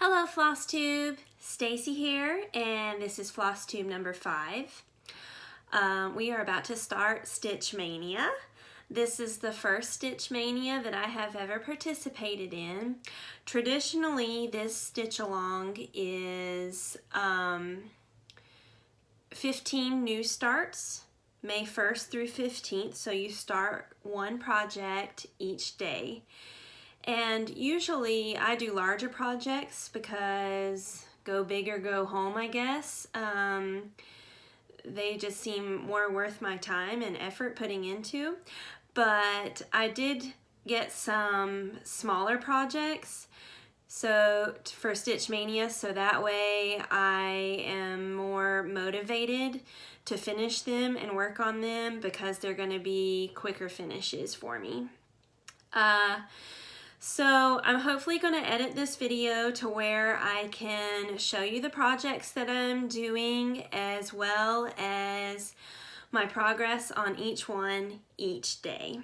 Hello FlossTube, Stacy here, and this is FlossTube number 5. We are about to start Stitch Mania. This is the first Stitch Mania that I have ever participated in. Traditionally, this stitch along is 15 new starts, May 1st through 15th, so you start one project each day. And usually I do larger projects because go big or go home, I guess. They just seem more worth my time and effort putting into. But I did get some smaller projects for Stitch Mania, so that way I am more motivated to finish them and work on them because they're going to be quicker finishes for me. So I'm hopefully going to edit this video to where I can show you the projects that I'm doing as well as my progress on each one each day.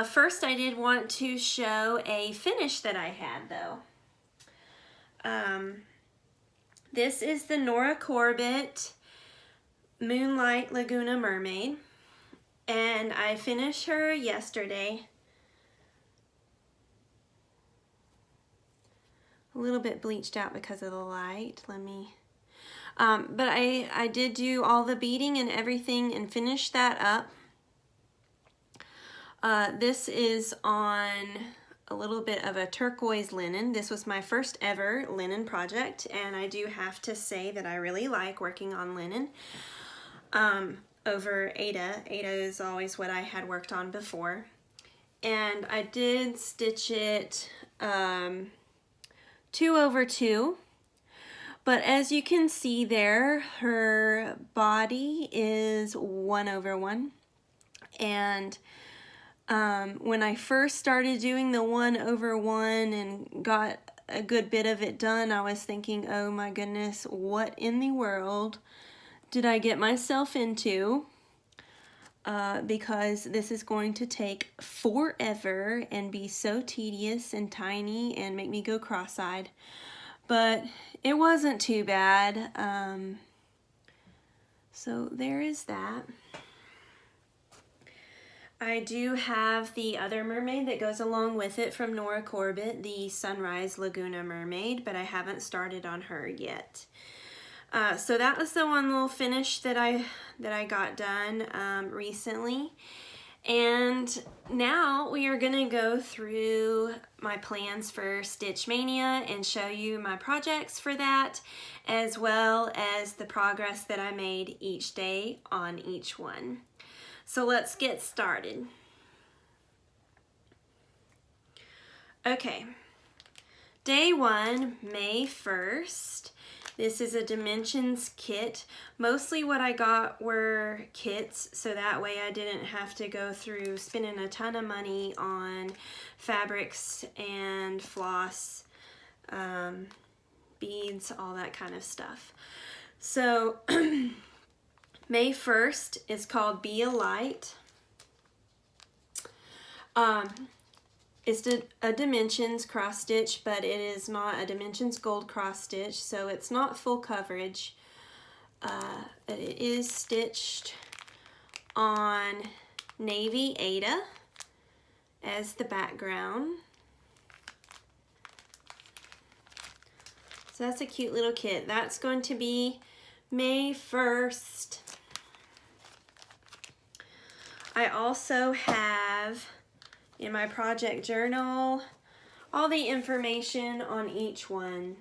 First, I did want to show a finish that I had though. This is the Nora Corbett Moonlight Laguna Mermaid, and I finished her yesterday. A little bit bleached out because of the light. But I did do all the beading and everything and finish that up. This is on a little bit of a turquoise linen. This was my first ever linen project, and I do have to say that I really like working on linen over Ada. Ada is always what I had worked on before. And I did stitch it 2/2, but as you can see there, her body is 1/1, and when I first started doing the 1/1 and got a good bit of it done, I was thinking, oh my goodness, what in the world did I get myself into? Because this is going to take forever and be so tedious and tiny and make me go cross-eyed. But it wasn't too bad. So there is that. I do have the other mermaid that goes along with it from Nora Corbett, the Sunrise Laguna Mermaid, but I haven't started on her yet. So that was the one little finish that I got done recently, and now we are gonna go through my plans for Stitch Mania and show you my projects for that, as well as the progress that I made each day on each one. So let's get started. Okay, day 1, May 1st. This is a dimensions kit. Mostly what I got were kits, so that way I didn't have to go through spending a ton of money on fabrics and floss, beads, all that kind of stuff. So May 1st is called Be a Light. It's a dimensions cross stitch, but it is not a dimensions gold cross stitch, so it's not full coverage. It is stitched on navy Ada as the background. So that's a cute little kit. That's going to be May 1st. I also have in my project journal all the information on each one.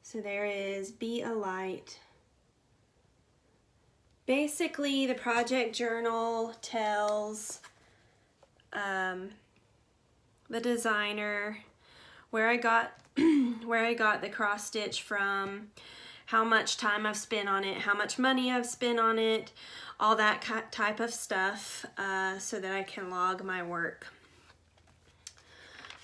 So there is Be a Light. Basically, the project journal tells the designer where I got the cross stitch from, how much time I've spent on it, how much money I've spent on it, all that type of stuff, so that I can log my work.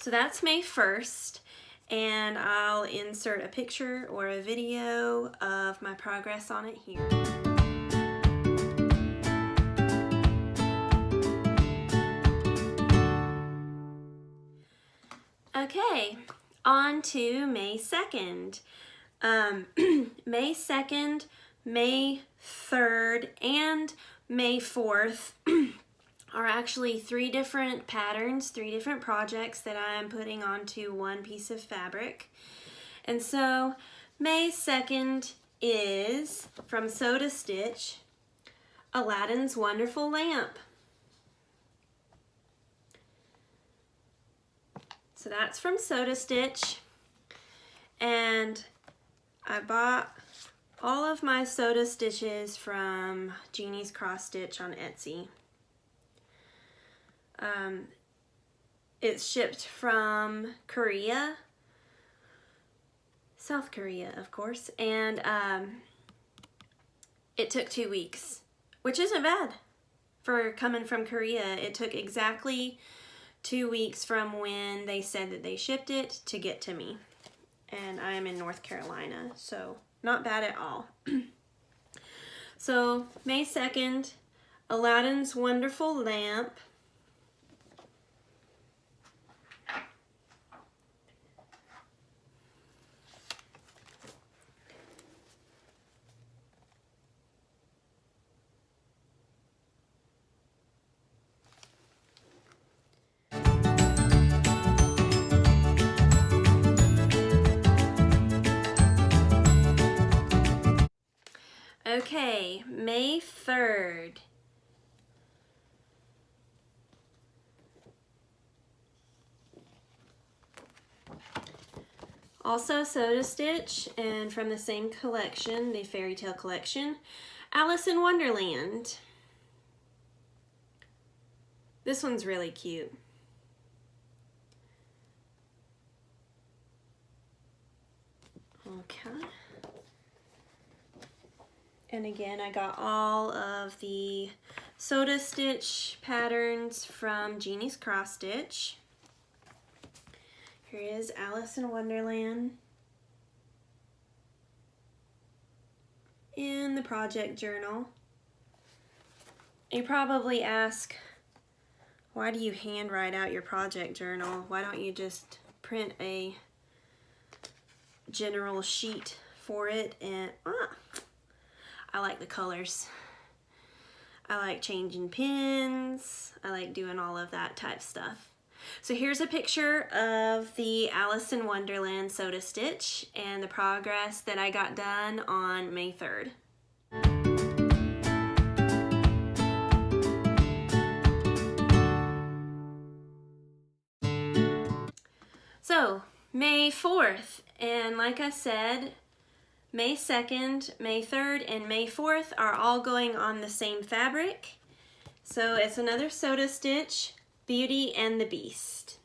So that's May 1st, and I'll insert a picture or a video of my progress on it here. Okay, on to May 2nd. May 2nd, May 3rd, and May 4th are actually 3 different patterns, 3 different projects that I am putting onto one piece of fabric. And so May 2nd is from Sew to Stitch, Aladdin's Wonderful Lamp. So that's from Sew to Stitch, and I bought all of my Sew to Stitches from Jeannie's Cross Stitch on Etsy. It's shipped from Korea, South Korea, of course, and it took 2 weeks, which isn't bad for coming from Korea. It took exactly 2 weeks from when they said that they shipped it to get to me. And I am in North Carolina, so not bad at all. So May 2nd, Aladdin's Wonderful Lamp. Okay, May 3rd. Also Sew to Stitch, and from the same collection, the Fairy Tale collection, Alice in Wonderland. This one's really cute. Okay. And again, I got all of the Sew to Stitch patterns from Jeannie's Cross Stitch. Here is Alice in Wonderland in the project journal. You probably ask, why do you handwrite out your project journal? Why don't you just print a general sheet for it? And I like the colors. I like changing pins. I like doing all of that type stuff. So here's a picture of the Alice in Wonderland Sew to Stitch and the progress that I got done on May 3rd. So May 4th, and like I said, May 2nd, May 3rd, and May 4th are all going on the same fabric. So it's another Sew to Stitch, Beauty and the Beast.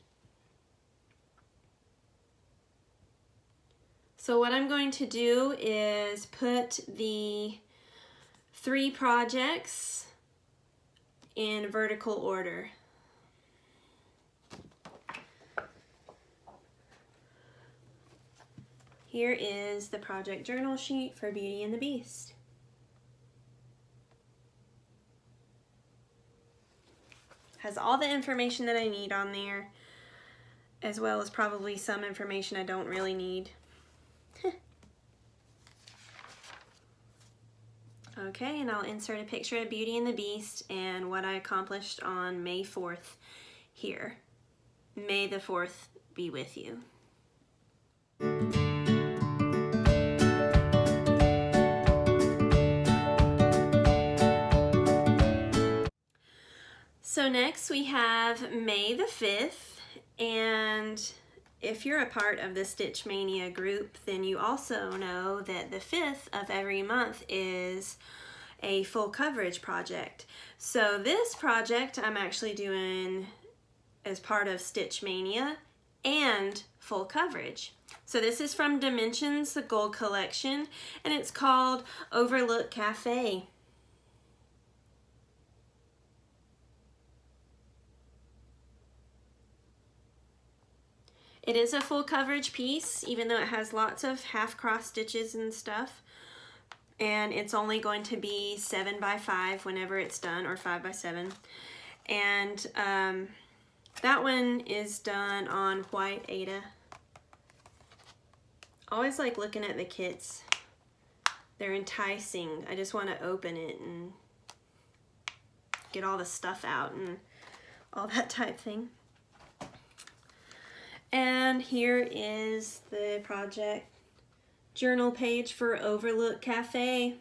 So what I'm going to do is put the 3 projects in vertical order. Here is the project journal sheet for Beauty and the Beast. Has all the information that I need on there, as well as probably some information I don't really need. Okay, and I'll insert a picture of Beauty and the Beast and what I accomplished on May 4th here. May the 4th be with you. So next we have May the 5th, and if you're a part of the Stitch Mania group, then you also know that the 5th of every month is a full coverage project. So this project I'm actually doing as part of Stitch Mania and full coverage. So this is from Dimensions, the Gold Collection, and it's called Overlook Cafe. It is a full coverage piece, even though it has lots of half cross stitches and stuff. And it's only going to be 7 by 5 whenever it's done, or 5 by 7. And that one is done on white Aida always like looking at the kits. They're enticing. I just want to open it and get all the stuff out and all that type thing. And here is the project journal page for Overlook Cafe.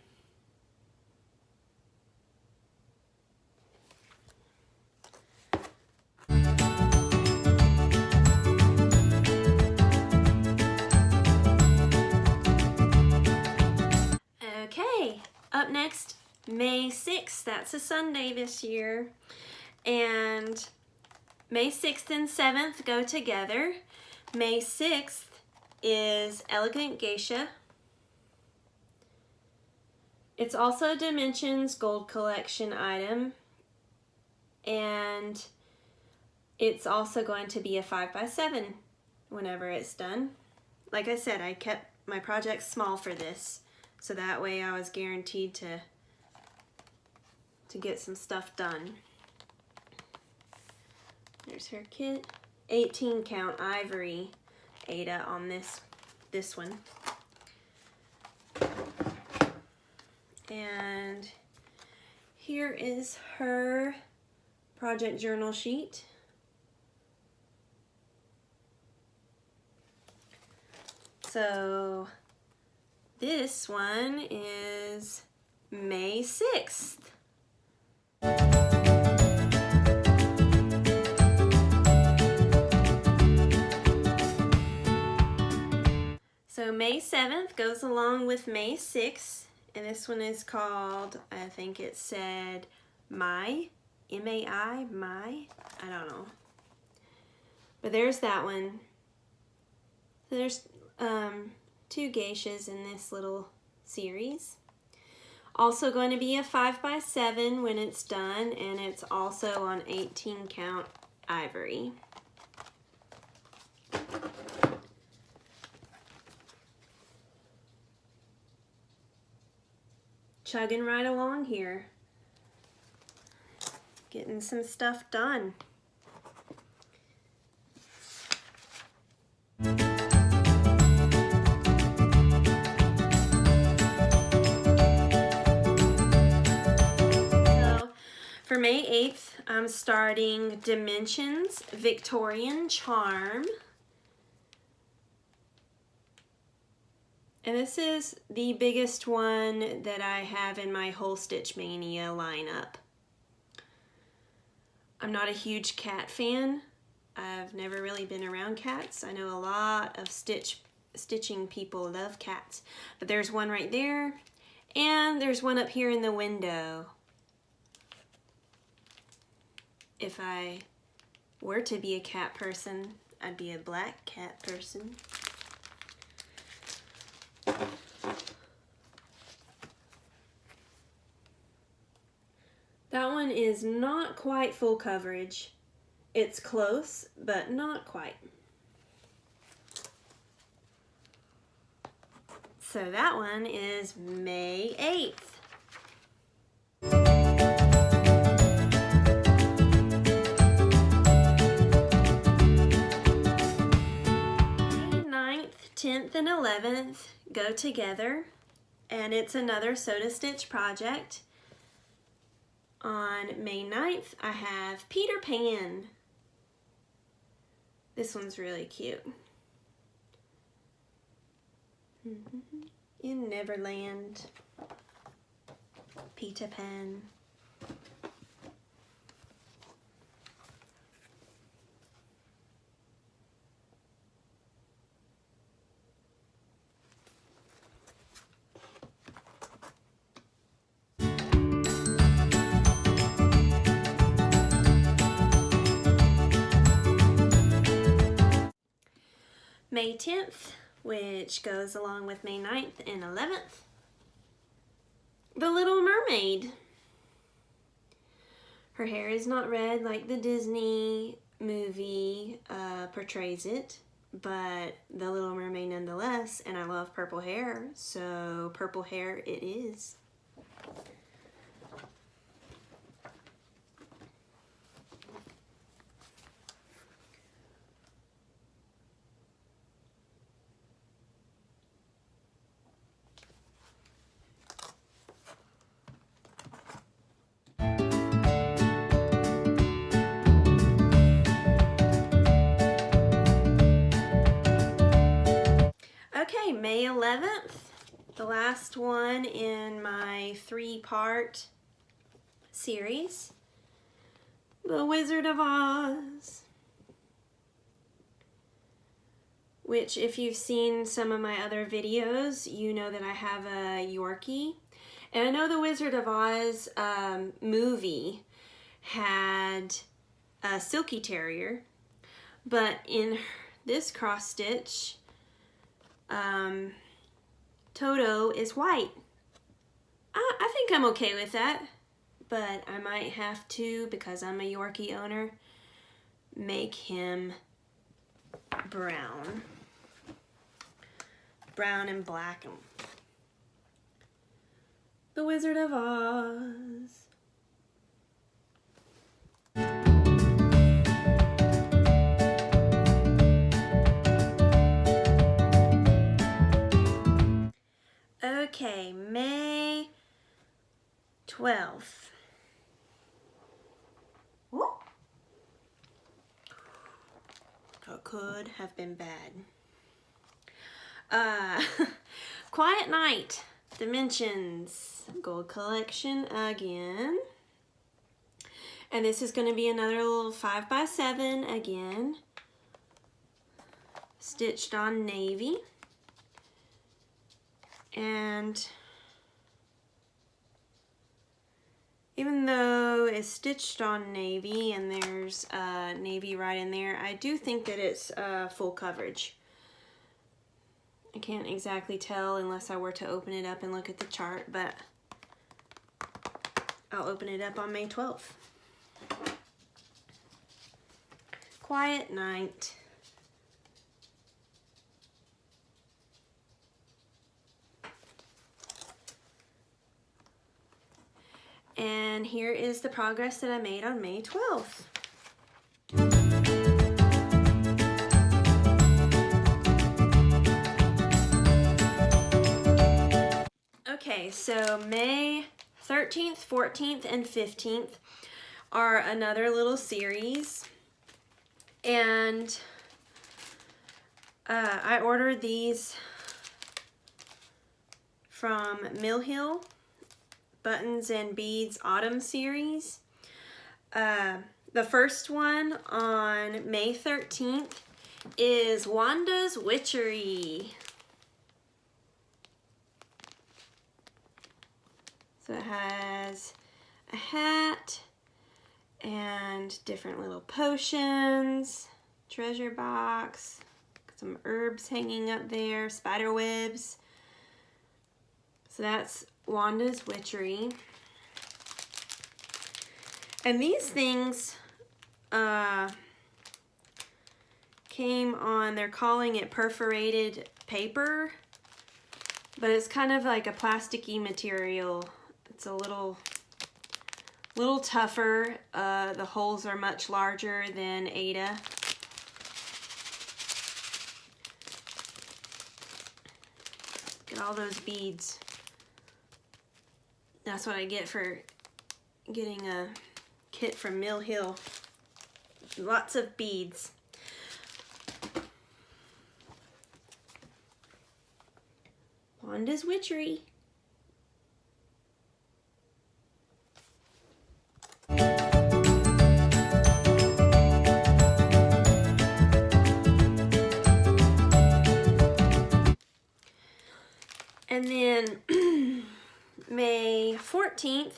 Okay, up next, May 6th. That's a Sunday this year. And May 6th and 7th go together. May 6th is Elegant Geisha. It's also Dimensions Gold Collection item. And it's also going to be a 5x7 whenever it's done. Like I said, I kept my project small for this, so that way I was guaranteed to get some stuff done. There's her kit. 18 count ivory Ada on this one. And here is her project journal sheet. So this one is May 6th. So May 7th goes along with May 6th, and this one is called, I think it said My, M-A-I, My, I don't know. But there's that one. So there's 2 geishas in this little series. Also going to be a 5x7 when it's done, and it's also on 18 count ivory. Chugging right along here. Getting some stuff done. For May 8th, I'm starting Dimensions Victorian Charm. And this is the biggest one that I have in my whole Stitch Mania lineup. I'm not a huge cat fan. I've never really been around cats. I know a lot of stitching people love cats. But there's one right there, and there's one up here in the window. If I were to be a cat person, I'd be a black cat person. That one is not quite full coverage. It's close, but not quite. So that one is May 8th. May 9th, 10th, and 11th go together, and it's another Soda Stitch project. On May 9th, I have Peter Pan. This one's really cute. In Neverland, Peter Pan. May 10th, which goes along with May 9th and 11th, the Little Mermaid. Her hair is not red like the Disney movie portrays it, but the Little Mermaid nonetheless, and I love purple hair, so purple hair it is. May 11th, the last one in my 3-part series, The Wizard of Oz. Which, if you've seen some of my other videos, you know that I have a Yorkie. And I know the Wizard of Oz movie had a Silky Terrier, but in this cross stitch, Toto is white. I think I'm okay with that, but I might have to, because I'm a Yorkie owner, make him brown. Brown and black. The Wizard of Oz. Okay, May 12th. That could have been bad. Quiet Night, Dimensions, Gold Collection again. And this is going to be another little 5x7 again. Stitched on navy. And even though it's stitched on navy and there's navy right in there, I do think that it's full coverage. I can't exactly tell unless I were to open it up and look at the chart, but I'll open it up on May 12th. Quiet Night. And here is the progress that I made on May 12th. Okay, so May 13th, 14th, and 15th are another little series. And I ordered these from Mill Hill. Buttons and Beads Autumn series. The first one on May 13th is Wanda's Witchery. So it has a hat and different little potions, treasure box, some herbs hanging up there, spider webs. So that's Wanda's Witchery. And these things came on, they're calling it perforated paper, but it's kind of like a plasticky material. It's a little tougher. The holes are much larger than Ada. Look at all those beads. That's what I get for getting a kit from Mill Hill. Lots of beads. Wanda's Witchery. And then May 14th,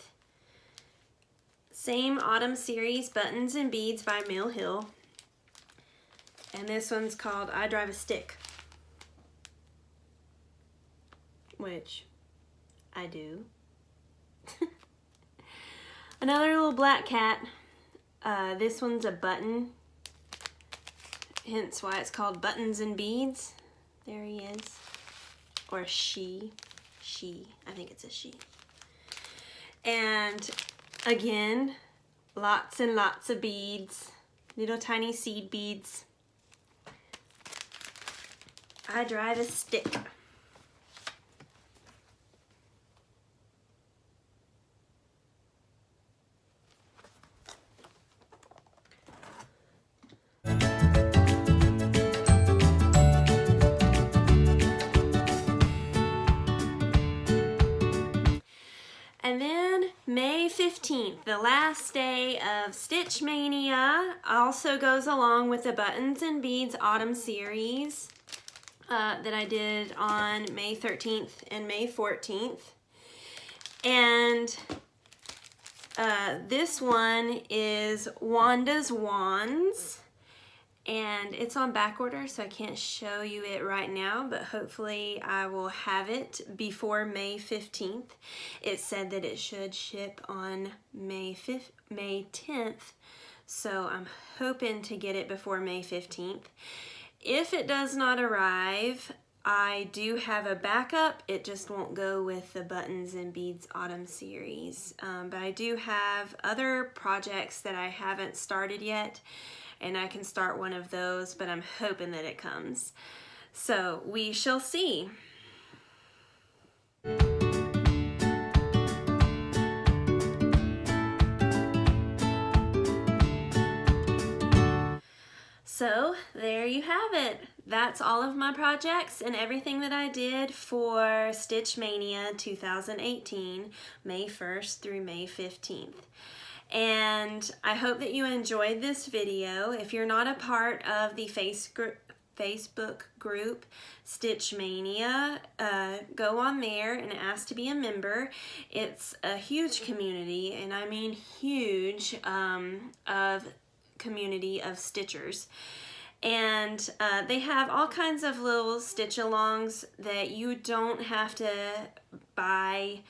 same autumn series, Buttons and Beads by Mill Hill. And this one's called I Drive a Stick, which I do. Another little black cat. This one's a button, hence why it's called Buttons and Beads. There he is. Or she. I think it's a she. And again, lots and lots of beads. Little tiny seed beads. I drive a stick. And then May 15th, the last day of Stitch Mania, also goes along with the Buttons and Beads Autumn series that I did on May 13th and May 14th. And this one is Wanda's Wands. And it's on back order, so I can't show you it right now, but hopefully I will have it before May 15th. It said that it should ship on May 10th, so I'm hoping to get it before May 15th. If it does not arrive, I do have a backup. It just won't go with the Buttons and Beads Autumn series. But I do have other projects that I haven't started yet, and I can start one of those, but I'm hoping that it comes. So we shall see. So there you have it. That's all of my projects and everything that I did for Stitch Mania 2018, May 1st through May 15th. And I hope that you enjoyed this video. If you're not a part of the Facebook group Stitch Mania, go on there and ask to be a member. It's a huge community, and I mean huge, of community of stitchers. And they have all kinds of little stitch-alongs that you don't have to buy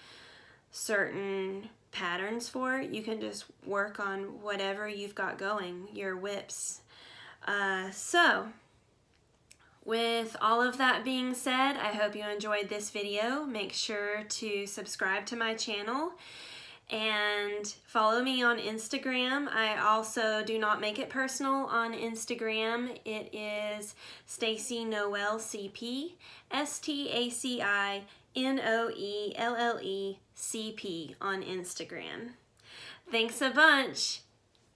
certain patterns for. You can just work on whatever you've got going, your whips. So with all of that being said, I hope you enjoyed this video. Make sure to subscribe to my channel and follow me on Instagram. I also do not make it personal on Instagram. It is Stacy Noelle CP, STACINOELLE CP on Instagram. Thanks a bunch.